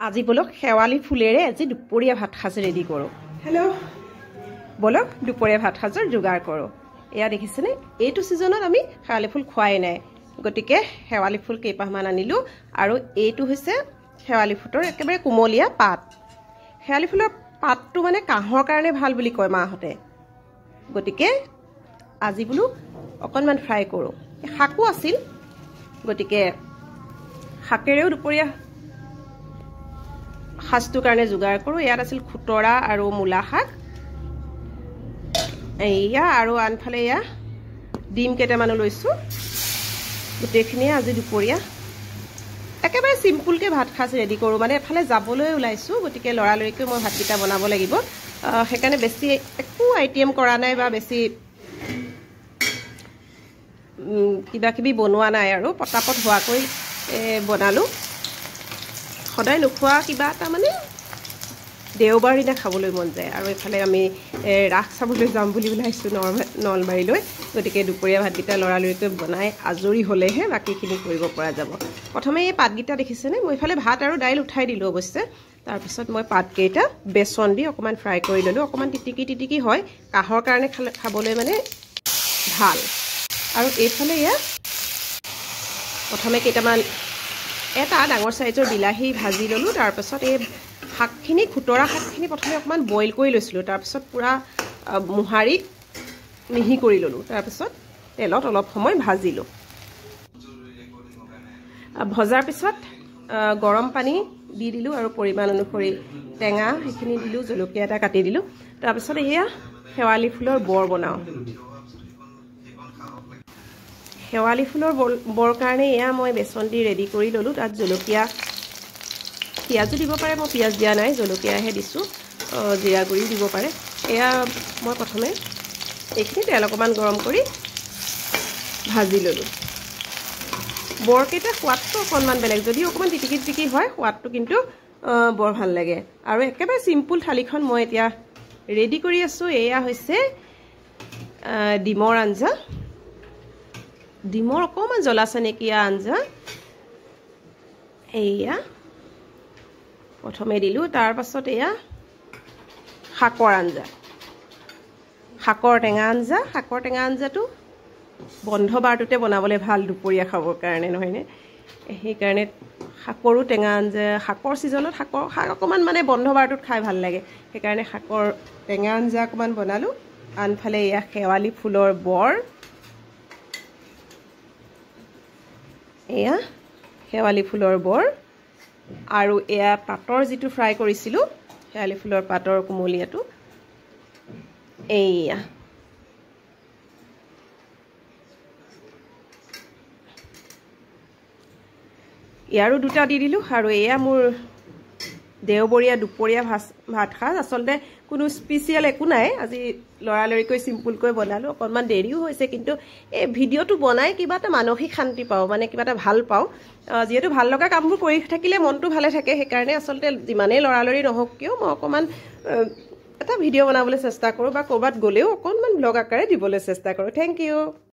আজি বলক শেৱালি ফুলেৰে আজি দুপৰীয়া ভাত সাজ ৰেডি কৰোঁ। হেল্ল' বলক দুপৰীয়া ভাত সাজৰ যোগাৰ কৰোঁ। এয়া দেখিছেনে, এইটো ছিজনত আমি শেৱালি ফুল খোৱাই নাই, গতিকে শেৱালি ফুল কেইপাহমান আনিলোঁ। আৰু এইটো হৈছে শেৱালি ফুলৰ একেবাৰে কোমলীয়া পাত। শেৱালি ফুলৰ পাতটো মানে কাহৰ কাৰণে ভাল বুলি কয় মাহঁতে, গতিকে আজি বোলো অকণমান ফ্ৰাই কৰোঁ। শাকো আছিল, গতিকে শাকেৰেও দুপৰীয়া সাজটোৰ কাৰণে যোগাৰ কৰোঁ। ইয়াত আছিল খুতৰা আৰু মূলা শাক, এয়া আৰু আনফালে এয়া ডিম কেইটামানো লৈছোঁ। গোটেইখিনিয়ে আজি দুপৰীয়া একেবাৰে চিম্পুলকৈ ভাত সাজ ৰেডি কৰোঁ। মানে এফালে যাবলৈ ওলাইছোঁ, গতিকে লৰালৰিকৈ মই ভাতকেইটা বনাব লাগিব, সেইকাৰণে বেছি একো আইটেম কৰা নাই বা বেছি কিবা কিবি বনোৱা নাই আৰু পটাপট হোৱাকৈ বনালোঁ। সদায় নোখোৱা কিবা এটা মানে দেওবাৰ দিনা খাবলৈ মন যায়। আৰু এইফালে আমি ৰাস চাবলৈ যাম বুলি ওলাইছোঁ নলবাৰীলৈ, গতিকে দুপৰীয়া ভাতকেইটা লৰালৰিকৈ বনাই আজৰি হ'লেহে বাকীখিনি কৰিব পৰা যাব। প্ৰথমে এই পাতকেইটা দেখিছেনে, মই এইফালে ভাত আৰু দাইল উঠাই দিলোঁ অৱশ্যে। তাৰপিছত মই পাতকেইটা বেচন দি অকণমান ফ্ৰাই কৰি ল'লোঁ। অকণমান তিটিকি হয়, কাহৰ কাৰণে খাবলৈ মানে ভাল। আৰু এইফালে এয়া প্ৰথমে কেইটামান এটা ডাঙৰ চাইজৰ বিলাহী ভাজি ল'লোঁ। তাৰপিছত এই শাকখিনি খুতৰা শাকখিনি প্ৰথমে অকণমান বইল কৰি লৈছিলোঁ, তাৰপিছত পূৰা মোহাৰি মিহি কৰি ল'লোঁ। তাৰপিছত তেলত অলপ সময় ভাজিলোঁ। ভজাৰ পিছত গৰম পানী দি দিলোঁ আৰু পৰিমাণ অনুসৰি টেঙা সেইখিনি দিলোঁ, জলকীয়া এটা কাটি দিলোঁ। তাৰপিছত এয়া শেৱালি ফুলৰ বৰ বনাওঁ। শেৱালি ফুলৰ বৰ কাৰণে এয়া মই বেচন দি ৰেডি কৰি ল'লোঁ। তাত জলকীয়া, পিঁয়াজো দিব পাৰে, মই পিঁয়াজ দিয়া নাই, জলকীয়াহে দিছোঁ, জিৰা গুড়িও দিব পাৰে। এয়া মই প্ৰথমে এইখিনি তেল অকণমান গৰম কৰি ভাজি ল'লোঁ। বৰকেইটা সোৱাদটো অকণমান বেলেগ, যদিও অকণমান তিটিকি হয়, সোৱাদটো কিন্তু বৰ ভাল লাগে। আৰু একেবাৰে চিম্পুল থালিখন মই এতিয়া ৰেডি কৰি আছোঁ। এয়া হৈছে ডিমৰ আঞ্জা, ডিমৰ অকণমান জ্বলা চেনেকীয়া আঞ্জা। এয়া প্ৰথমে দিলোঁ, তাৰপাছত এয়া শাকৰ আঞ্জা, শাকৰ টেঙা আঞ্জা। শাকৰ টেঙা আঞ্জাটো বন্ধ বাৰটোতে বনাবলৈ ভাল দুপৰীয়া খাবৰ কাৰণে, নহয়নে? সেইকাৰণে শাকৰো টেঙা আঞ্জা, শাকৰ ছিজনত শাক অকণমান মানে বন্ধ বাৰটোত খাই ভাল লাগে, সেইকাৰণে শাকৰ টেঙা আঞ্জা অকণমান বনালোঁ। আনফালে এয়া শেৱালি ফুলৰ বৰ, এয়া শেৱালি ফুলৰ বৰ আৰু এয়া পাতৰ যিটো ফ্ৰাই কৰিছিলোঁ, শেৱালি ফুলৰ পাতৰ কোমলীয়াটো, এয়া ইয়াৰো দুটা দি দিলোঁ। আৰু এয়া মোৰ দেওবৰীয়া দুপৰীয়া ভাত সাজ। আচলতে কোনো স্পেচিয়েল একো নাই, আজি লৰালৰিকৈ চিম্পুলকৈ বনালোঁ। অকণমান দেৰিও হৈছে, কিন্তু এই ভিডিঅ'টো বনাই কিবা এটা মানসিক শান্তি পাওঁ, মানে কিবা এটা ভাল পাওঁ। যিহেতু ভাল লগা কামবোৰ কৰি থাকিলে মনটো ভালে থাকে, সেইকাৰণে আচলতে যিমানেই লৰালৰি নহওক কিয় মই অকণমান এটা ভিডিঅ' বনাবলৈ চেষ্টা কৰোঁ, বা ক'ৰবাত গ'লেও অকণমান ব্লগ আকাৰে দিবলৈ চেষ্টা কৰোঁ। Thank U.